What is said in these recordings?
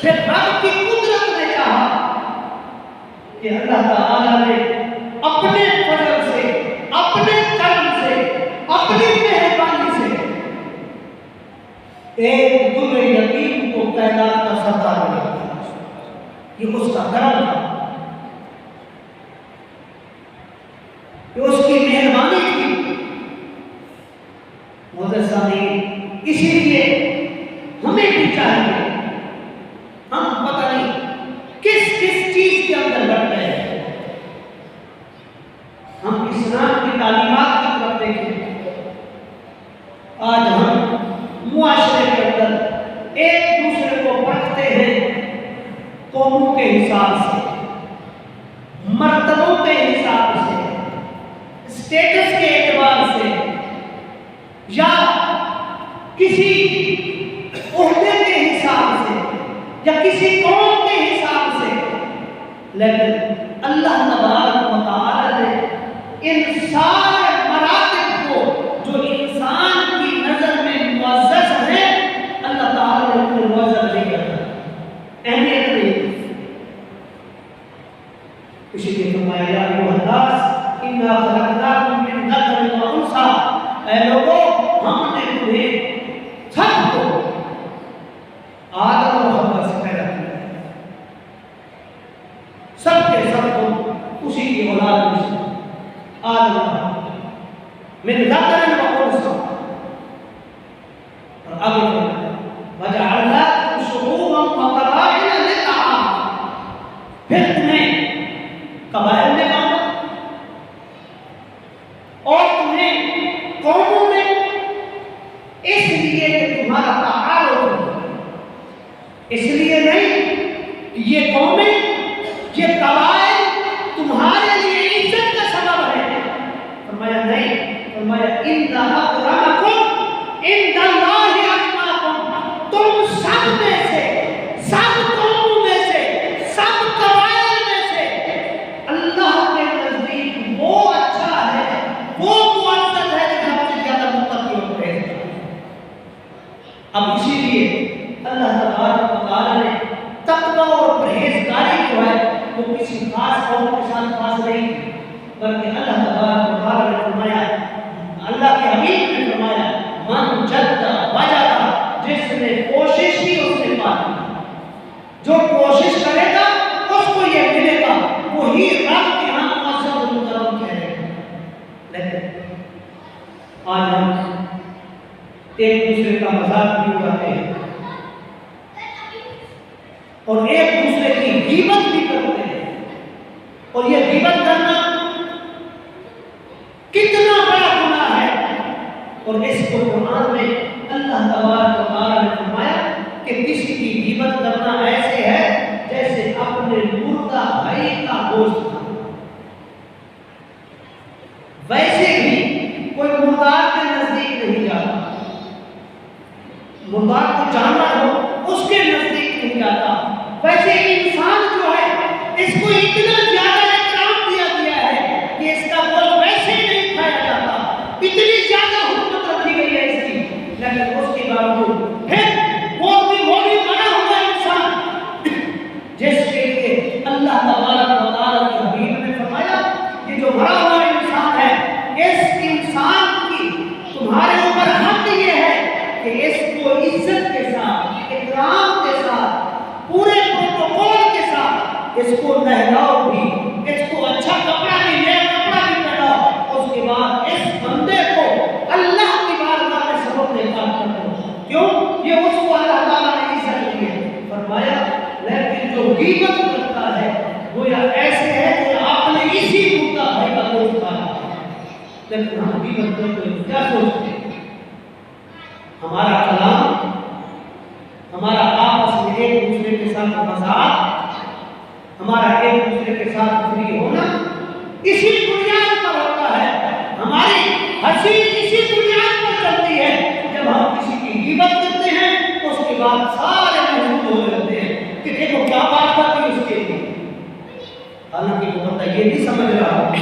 پھر رب کی قدرت نے چاہا کہ اللہ تعالیٰ نے اپنے فضل سے، اپنے کرم سے، اپنی مہربانی سے ایک در یتیم کو کائنات کا سردار بنا دیا۔ یہ اس کا کرم تھا، یہ اس کی مہربانی تھی۔ معزز سامعین، اسی لیے ہمیں بھی چاہیے، ہم پتہ نہیں کس چیز کے اندر بڑھ گئے ہیں۔ ہم اسلام کی تعلیمات کی طرف دیکھیں، آج ہم معاشرے کے اندر ایک دوسرے کو پرکھتے ہیں قوموں کے حساب سے، مرتبوں کے حساب سے، اسٹیٹس کے اعتبار سے، یا کسی عہدے کے حساب سے، یا کسی قوم کے حساب سے۔ لیکن اللہ تبارک و تعالی نے ان سارے مراتب کو جو انسان کی نظر میں معزز ہیں، اللہ تعالی نے ان کو معزز نہیں کرتا، اہمیت نہیں۔ اسی لیے فرمایا یا ایھا الناس انا خلقناکم من ذکر و انثی، اے لوگوں ہم نے تمہیں سب کو آدم اور حوا سے پیدا کیا ہے، سب کے سب تم اسی کی اولاد میں سے، آدم اور حوا من ذکر و انثی۔ اور آگے وجعلناکم شعوبا وقبائل لتعارفوا، پھر تمہیں قبائل میں بانٹا اور تمہیں قوموں میں، اس لیے کہ تمہارا تعارف ہو۔ اس لیے نہیں کہ یہ قومیں، یہ قبائل تمہارے لیے عزت کا سبب ہے، فرمایا نہیں، فرمایا ان اکرمکم عند اللہ اتقاکم، تم سب میں سے، سب قوموں میں سے، سب قبائل میں سے اللہ کے نزدیک وہ اچھا ہے، وہ معزز ہے جو سب سے زیادہ متقی اور پرہیزگار۔ اب اسی لیے اللہ تبارک و تعالی نے تقوی اور پرہیزگاری جو ہے وہ کسی خاص قوم کے ساتھ خاص نہیں تھی، بلکہ اللہ تبارک و تعالی نے فرمایا، اللہ کے حبیب نے فرمایا من جد وجد، جس نے کوشش کی اس نے پا لی، جو کوشش کرے گا اس کو یہ ملے گا، وہی رب کے ہاں معزز و مکرم کہے گا۔ لیکن آج ہم ایک دوسرے کا مذاق بھی اڑاتے ہیں اور ایک دوسرے کی غیبت بھی کرتے ہیں، اور یہ غیبت کرنا کتنا بڑا گناہ ہے، اور اس کو قرآن میں اللہ تبارک و تعالی نے فرمایا کہ کسی کی غیبت کرنا ایسے ہے جیسے اپنے مردہ بھائی کا گوشت کھانا۔ ویسے بھی کوئی مردار کے نزدیک نہیں جاتا، مردار کو جانور ہو اس کے نزدیک نہیں جاتا، ویسے انسان جو ہے اس کو اتنا زیادہ احترام دیا گیا ہے کہ اس کا گوشت ویسے ہی نہیں کھایا جاتا، اتنی زیادہ حرمت رکھی گئی ہے اس کی، لیکن اس کے باوجود پھر وہ بھی بڑا ہوا انسان جس کے لیے اللہ تبارک و تعالی کے حبیب نے فرمایا کہ جو بڑا ہوا انسان ہے، اس انسان کی تمہارے اوپر حق یہ ہے کہ اس کو عزت کے ساتھ، اکرام کے ساتھ، پورے پروٹوکول کے ساتھ اس کو نہلاؤ بھی، اس کو اچھا کپڑا بھی، نیا کپڑا بھی پہناؤ، اس کے بعد اس بندے کو اللہ کی بارگاہ میں سبق نکال کر دو۔ کیوں؟ یہ اس کو اللہ تعالیٰ نے عزت دی ہے۔ فرمایا لیکن جو غیبت کرتا ہے گویا ایسے ہے کہ آپ نے اسی مردہ بھائی کا گوشت کھایا ہے۔ لیکن ہم غیبت کرتے ہیں کیا سوچتے ہیں؟ ہمارا کلام، ہمارا آپس میں ایک دوسرے کے ساتھ مذاق، ہمارا ایک دوسرے کے ساتھ فری ہونا اسی بنیاد پر ہوتا ہے، ہماری ہنسی اسی بنیاد پر چلتی ہے۔ جب ہم کسی کی غیبت کرتے ہیں تو اس کے بعد سارے محسوس ہو جاتے ہیں کہ دیکھو کیا بات کرتی اس کے لیے، حالانکہ وہ بندہ یہ نہیں سمجھ رہا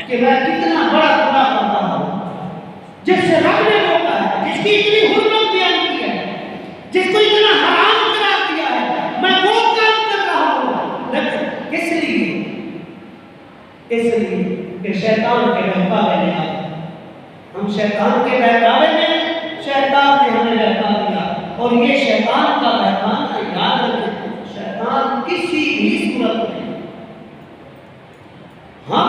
کہ میں کتنا بڑا گناہ کرتا ہوں، جس سے رب نے روکا ہے، جس کی اتنی حرمت بیان کی ہے، جس کو اتنا حرام قرار دیا ہے، میں وہ اس لیے کہ شیطان کے بہکاوے میں آ گئے. ہم شیطان کے بہکاوے میں، شیطان نے ہمیں بہکا دیا. اور یہ شیطان کا بہکانا یاد رکھیں، شیطان کسی بھی صورت میں، ہم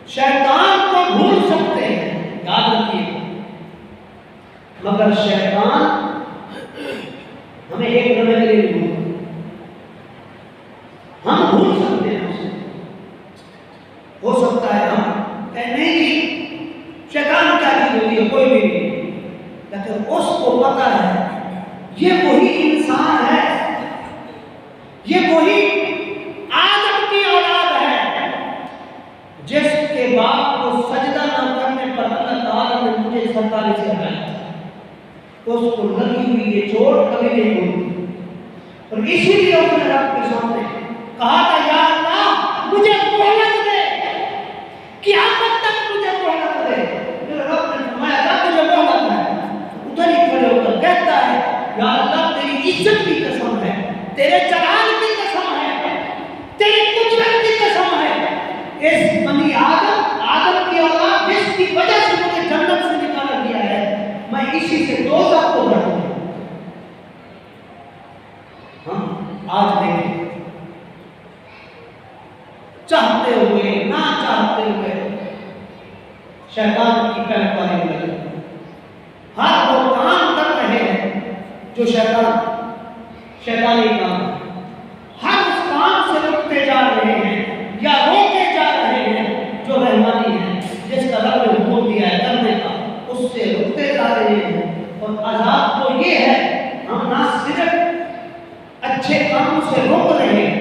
شیطان کو بھول سکتے ہیں، یاد رکھیے، مگر شیطان ہمیں ایک لمحے کے لیے بھول، ہم بھول سکتے ہیں اسے. ہو سکتا ہے ہم کہیں نہیں جی شیطان کیا چیز ہوتی ہے، کوئی بھی نہیں، لیکن اس کو پتا ہے یہ وہی انسان ہے، یہ وہی آدم کی اولاد ہے جس کے باپ کو سجدہ نہ کرنے پر اللہ تعالیٰ نے مجھے سرکاری سے ہٹایا. اس کو لگی ہوئی یہ چوٹ کبھی نہیں بھولتی، اور اسی لیے اس نے رب کے سامنے کہا تھا یا اللہ مجھے مہلت دے، قیامت تک مجھے مہلت دے. پھر رب نے فرمایا جا تجھے مہلت ہے. ادھر ہی کھڑے ہو کر کہتا ہے یا اللہ تیری عزت کی قسم ہے، تیرے جلال کی قسم ہے، تیری قدرت کی قسم ہے، اس بنی آدم کی اولاد جس کی وجہ سے مجھے جنت سے نکالا گیا ہے، میں اسی سے دوزخ کو بڑھوں. ہم آج دیکھیں چاہتے ہوئے نہ چاہتے ہوئے شیطان کی پیروکاری میں لگے، ہر وہ کام کر رہے ہیں جو شیطانی کام ہے، ہر اس کام سے رکتے جا رہے ہیں یا روکے جا رہے ہیں جو رحمانی ہے، جس کا رب نے حکم دیا ہے کرنے کا، اس سے رکتے جا رہے ہیں. اور عذاب تو یہ ہے ہم نہ صرف اچھے کاموں سے روک رہے ہیں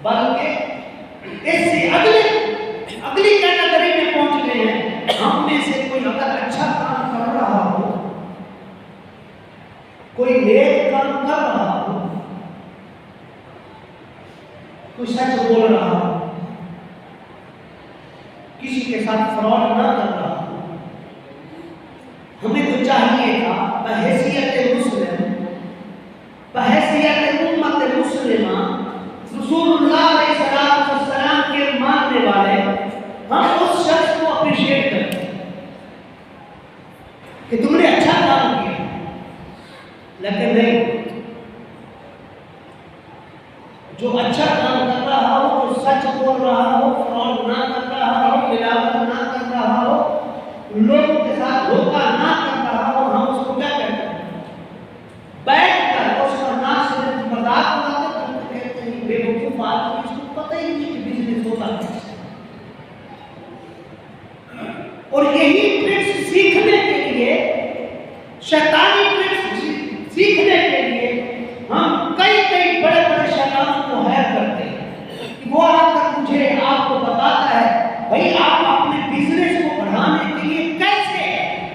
بلکہ اس سے اگلی کیٹیگری میں پہنچ گئے ہیں. ہم میں سے کوئی اگر اچھا کام کر رہا ہو، کوئی نیک کام کر رہا ہو، کوئی سچ بول رہا ہو، کسی کے ساتھ فراڈ نہ کر رہا ہو، ہمیں تو چاہیے تھا بحیثیت مسلم، بحیثیت امت مسلمہ، رسول اللہ علیہ السلام کے ماننے والے، ہم اس شخص کو اپریشیٹ کریں کہ تم نے اچھا کام کیا. لیکن نہیں، جو اچھا کام کر رہا ہو، جو سچ بول رہا ہو، فراڈ نہ کر رہا ہو، ملاوٹ نہ کر رہا ہو، لوگوں کے ساتھ دھوکہ نہ کر رہا ہو، ہم اس کو کیا کہتے ہیں؟ بیٹھ کر اس کا نہ صرف مذاق اڑاتے بلکہ کہتے ہیں بے وقوف آدمی، اس کو پتہ ہی نہیں کہ بزنس ہوتا ہے. اور یہی ٹرکس سیکھنے کے لیے، شیطانی ٹرکس سیکھنے کے لیے ہم کئی بڑے بڑے شیطانوں کو ہائر کرتے ہیں. وہ آ کر مجھے آپ کو بتاتا ہے بھائی آپ اپنے بزنس کو بڑھانے کے لیے کیسے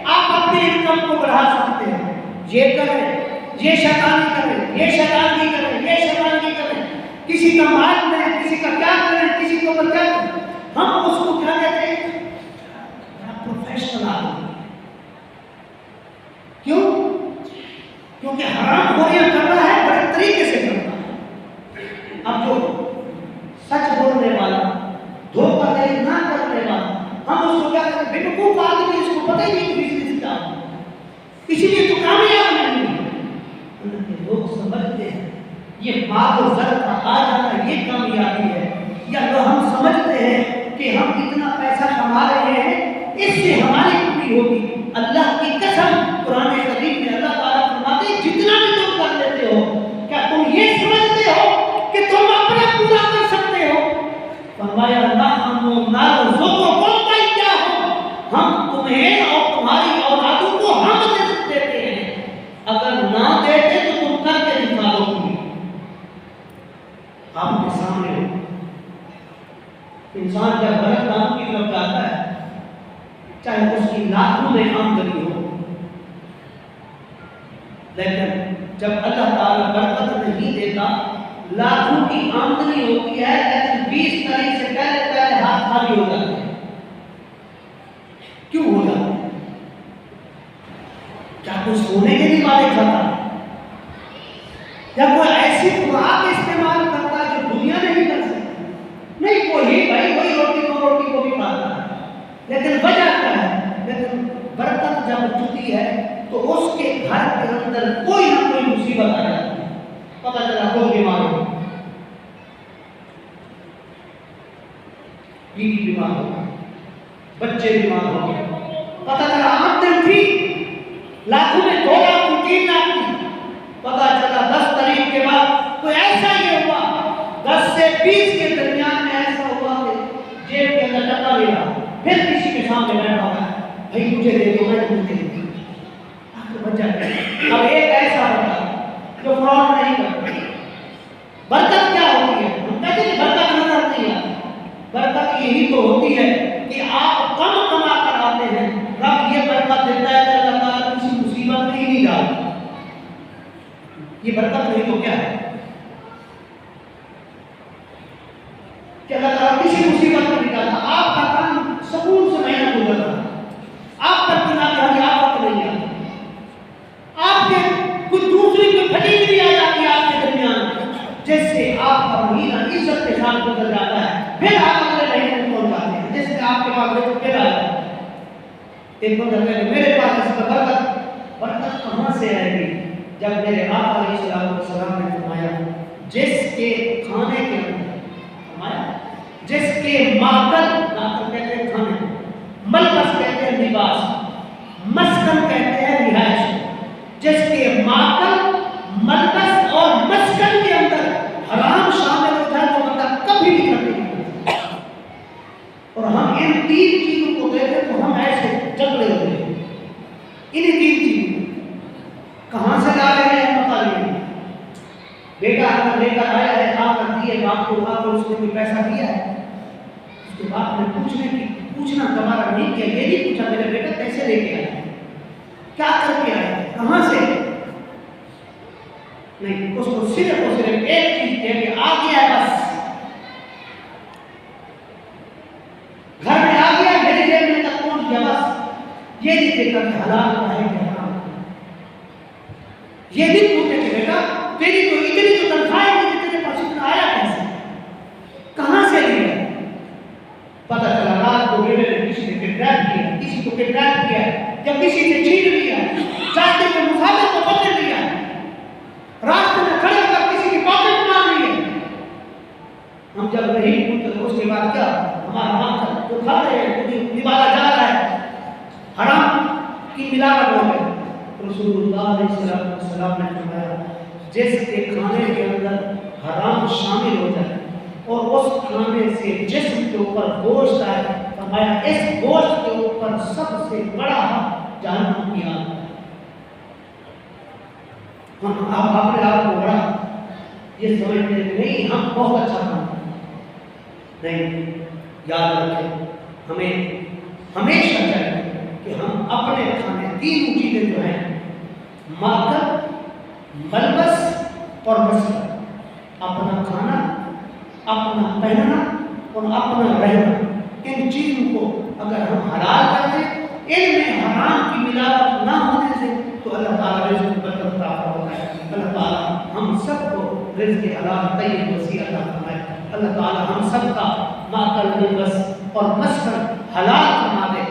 آپ اپنے انکم کو بڑھا سکتے ہیں. یہ کریں، یہ شیطانی کریں، یہ شیطانی کریں، یہ شیطانی کریں، کسی کا مال لیں، کسی کا کیا کریں، کسی کو کیا کریں. ہم اس کو کیا کہتے ہیں؟ پروفیشنل آدمی. کیوں؟ کیونکہ حرام خوریاں کر رہا ہے، بڑے طریقے سے کرتا ہے. اب جو سچ بولنے والا، دھوکہ دہی نہ کرنے والا، ہم اس کو کیا کہتے ہیں؟ بیوقوف آدمی، اس کو پتہ ہی نہیں کہ بزنس کیا ہے، اسی لیے تو کامیاب نہیں ہے. لوگ سمجھتے ہیں یہ مال و زر کا آ جانا یہ کامیابی ہے، یا تو ہم سمجھتے ہیں کہ ہم اتنا پیسہ کما رہے ہیں اس سے ہماری پوری ہوگی. اللہ کی قسم، قرآن کریم میں اللہ تعالیٰ فرماتے ہیں جتنا بھی تم کر لیتے ہو، کیا تم یہ سمجھتے ہو کہ تم اپنا پورا کر سکتے ہو؟ فرمایا نحن نرزقکم وإیاہم، ہم تمہیں اور تمہاری اولادوں کو ہم رزق دیتے ہیں، اگر نہ دیتے تو تم کر کے دکھا دو. آپ کے سامنے ہو انسان جب غلط کام کی طرف جاتا ہے، چاہے اس کی لاکھوں میں آمدنی ہو، لیکن جب اللہ تعالیٰ برکت نہیں دیتا، لاکھوں کی آمدنی ہوتی ہے لیکن 20 تاریخ سے پہلے ہاتھ خالی ہو جاتے ہیں. کیوں ہو جاتے ہیں؟ کیا کوئی سونے کے دیوارے کھاتا ہے، یا کوئی ایسی خوراک استعمال کرتا ہے جو دنیا نہیں کر سکتی؟ نہیں، وہی بھائی لیکن وجہ کیا ہے؟ لیکن برکت جب جھکتی ہے تو اس کے گھر کے اندر کوئی نہ کوئی مصیبت آ جاتی ہے. پتہ چلا کوئی بیمار ہو، بیوی بیمار ہو، بچے بیمار ہو گئے. پتہ چلا آمدن تھی لاکھوں میں 2 لاکھ کی 3 لاکھ کی. پتہ چلا 10 تاریخ کے بعد کوئی ایسا یہ ہوا 10 سے 20 کے درمیان میں ایسا ہوا کہ جیب کے اندر ٹکا لے رہا، پھر کسی کے سامنے بیٹھا ہوا ہے، بھائی مجھے دے دو، میں تمہیں دے دوں. اب ایک ایسا بندہ جو فراڈ نہیں کرتا. برکت کیا ہوتی ہے؟ ہم کہتے ہیں برکت نظر نہیں آتی. برکت یہی تو ہوتی ہے کہ آپ کم کما کر آتے ہیں، رب یہ برکت دیتا ہے کہ اللہ تعالیٰ کسی مصیبت میں ہی نہیں ڈالتا. یہ برکت نہیں تو کیا ہے کہ اللہ تعالیٰ کسی مصیبت میں نہیں ڈالتا. آپ کا کام سکون سے مہینہ گزر رہا ہے، آپ پر بنا کر آفت نہیں آتی، آپ کے کچھ دوسری کوئی پھٹی بھی آ جاتی ہے آپ کے درمیان، جس سے آپ کا مہینہ عزت کے ساتھ گزر جاتا ہے. پھر آپ اگلے مہینے میں پہنچ جاتے ہیں جس سے آپ کے پاس رزق پھر آ جاتا ہے. ایک بندہ کہے میرے پاس اس کا برکت کہاں سے آئے گی؟ جب میرے آقا علیہ السلام نے فرمایا جس کے کھانے کے اندر، فرمایا جس کے ماکل، ماکل کہتے ہیں کھانے، ملبس کہتے ہیں لباس، مسکن کہتے ہیں رہائش، جس کے ماکل، ملبس اور مسکن کے اندر حرام شامل ہو جائے تو بندہ کبھی بھی کرنے نہیں کرتا. اور ہم ان 3 چیزوں کو دیکھیں تو ہم ایسے جگڑے ہوتے ہیں. انہیں 3 چیزوں کہاں سے لا رہے ہیں پتہ نہیں. بیٹا اگر لے کر آیا ہے آپ کر دیے باپ کو، آپ کو اس نے کوئی پیسہ دیا ہے، اس کے بعد میں پوچھنا دوبارہ نہیں کیا، یہ نہیں پوچھا میرے بیٹا کیسے لے کے آیا، کیا کر کے آیا، کہاں سے نہیں. اس کو صرف اور صرف ایک چیز دے کے آ گیا، بس گھر میں آ گیا، میری جیب میں تک پہنچ گیا، بس یہ نہیں دیکھا کہ حلال کا ہے کہ حرام. یہ نہیں پوچھتے کہ بیٹا تیری تو اتنی تو تنخواہ ہے کہ تیرے پاس اتنا آیا کیسے، کہاں سے لیا. پتہ چلا رات کو بیٹے نے کسی نے کڈنیپ کیا، کسی کو کڈنیپ کیا، یا کسی نے چھین لیا، چاہتے ہوئے مسافر کو پکڑ لیا، راستے میں کھڑے ہو کر کسی کی پاکٹ مار لی. ہم جب نہیں پوچھتے تو اس کے بعد کیا ہمارا ماں کو کھا رہے ہیں، نبالا جا رہا ہے، حرام کی ملاوٹ ہو گئی. رسول اللہ علیہ السلام نے فرمایا جس کے کھانے کے اندر حرام شامل ہو جائے اور اس کھانے سے جسم کے اوپر گوشت آئے، فرمایا اس گوشت کے اوپر سب سے بڑا جہنم کی آگ. ہم آپ اپنے آپ کو بڑا یہ سمجھتے ہیں نہیں ہم بہت اچھا کام نہیں. یاد رکھیں ہمیں ہمیشہ چاہیے کہ ہم اپنے کھانے 3 چیزیں جو ہیں ماکل، ملبس اور مسکن، اپنا کھانا، اپنا پہننا اور اپنا رہنا، ان چیزوں کو اگر ہم حلال کر دیں، ان میں حرام کی ملاوٹ نہ ہونے سے تو اللہ تعالیٰ رزق برکت عطا فرماتا ہے. اللہ تعالیٰ ہم سب کو رزق حلال طیب وسیع عطا فرمائے. اللہ تعالیٰ ہم سب کا ماکل، ملبس اور مسکن حلال فرما دے.